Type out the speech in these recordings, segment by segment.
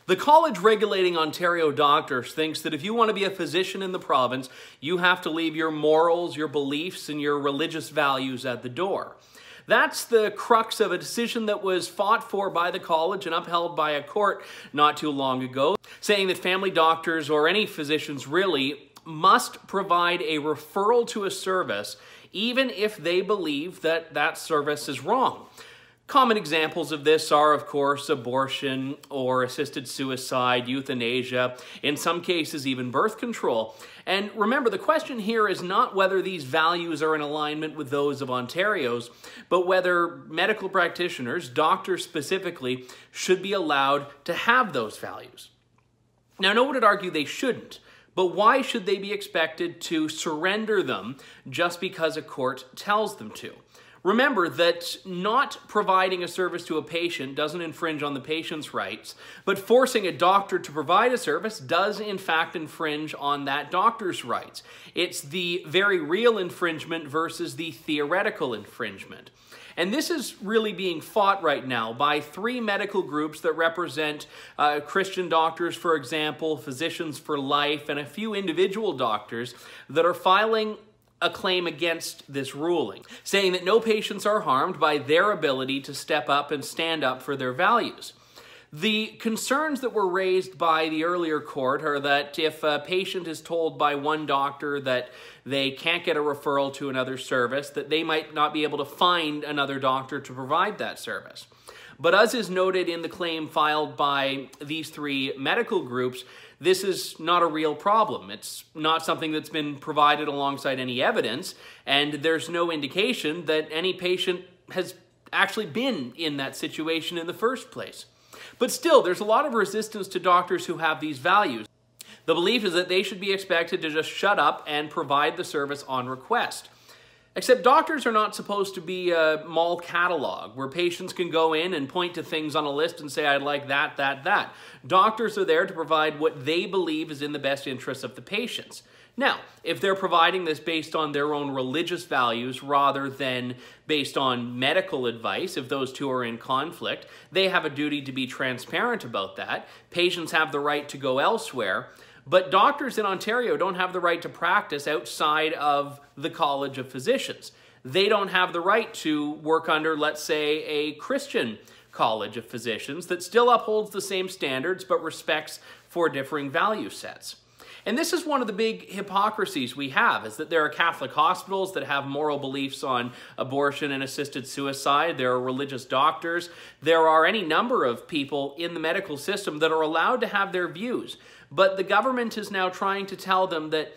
The college regulating Ontario doctors thinks that if you want to be a physician in the province, you have to leave your morals, your beliefs, and your religious values at the door. That's the crux of a decision that was fought for by the college and upheld by a court not too long ago, saying that family doctors, or any physicians really, must provide a referral to a service even if they believe that that service is wrong. Common examples of this are, of course, abortion or assisted suicide, euthanasia, in some cases even birth control. And remember, the question here is not whether these values are in alignment with those of Ontario's, but whether medical practitioners, doctors specifically, should be allowed to have those values. Now, no one would argue they shouldn't, but why should they be expected to surrender them just because a court tells them to? Remember that not providing a service to a patient doesn't infringe on the patient's rights, but forcing a doctor to provide a service does in fact infringe on that doctor's rights. It's the very real infringement versus the theoretical infringement. And this is really being fought right now by three medical groups that represent Christian doctors, for example, Physicians for Life, and a few individual doctors that are filing a claim against this ruling, saying that no patients are harmed by their ability to step up and stand up for their values. The concerns that were raised by the earlier court are that if a patient is told by one doctor that they can't get a referral to another service, that they might not be able to find another doctor to provide that service. But as is noted in the claim filed by these three medical groups, this is not a real problem. It's not something that's been provided alongside any evidence, and there's no indication that any patient has actually been in that situation in the first place. But still, there's a lot of resistance to doctors who have these values. The belief is that they should be expected to just shut up and provide the service on request. Except doctors are not supposed to be a mall catalog where patients can go in and point to things on a list and say, I'd like that, that, that. Doctors are there to provide what they believe is in the best interest of the patients. Now, if they're providing this based on their own religious values rather than based on medical advice, if those two are in conflict, they have a duty to be transparent about that. Patients have the right to go elsewhere. But doctors in Ontario don't have the right to practice outside of the College of Physicians. They don't have the right to work under, let's say, a Christian College of Physicians that still upholds the same standards but respects for differing value sets. And this is one of the big hypocrisies we have, is that there are Catholic hospitals that have moral beliefs on abortion and assisted suicide. There are religious doctors. There are any number of people in the medical system that are allowed to have their views. But the government is now trying to tell them that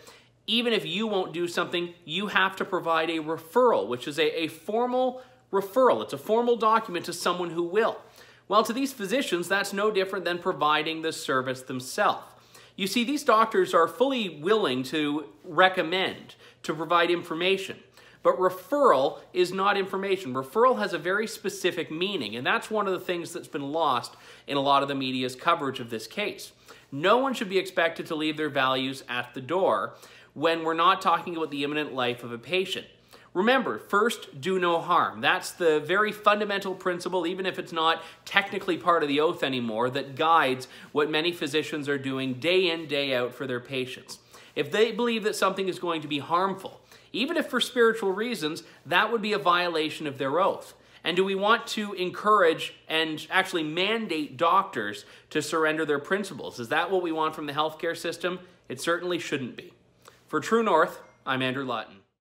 even if you won't do something, you have to provide a referral, which is a formal referral. It's a formal document to someone who will. Well, to these physicians, that's no different than providing the service themselves. You see, these doctors are fully willing to recommend, to provide information. But referral is not information. Referral has a very specific meaning, and that's one of the things that's been lost in a lot of the media's coverage of this case. No one should be expected to leave their values at the door when we're not talking about the imminent life of a patient. Remember, first, do no harm. That's the very fundamental principle, even if it's not technically part of the oath anymore, that guides what many physicians are doing day in, day out for their patients. If they believe that something is going to be harmful, even if for spiritual reasons, that would be a violation of their oath. And do we want to encourage and actually mandate doctors to surrender their principles? Is that what we want from the healthcare system? It certainly shouldn't be. For True North, I'm Andrew Lawton.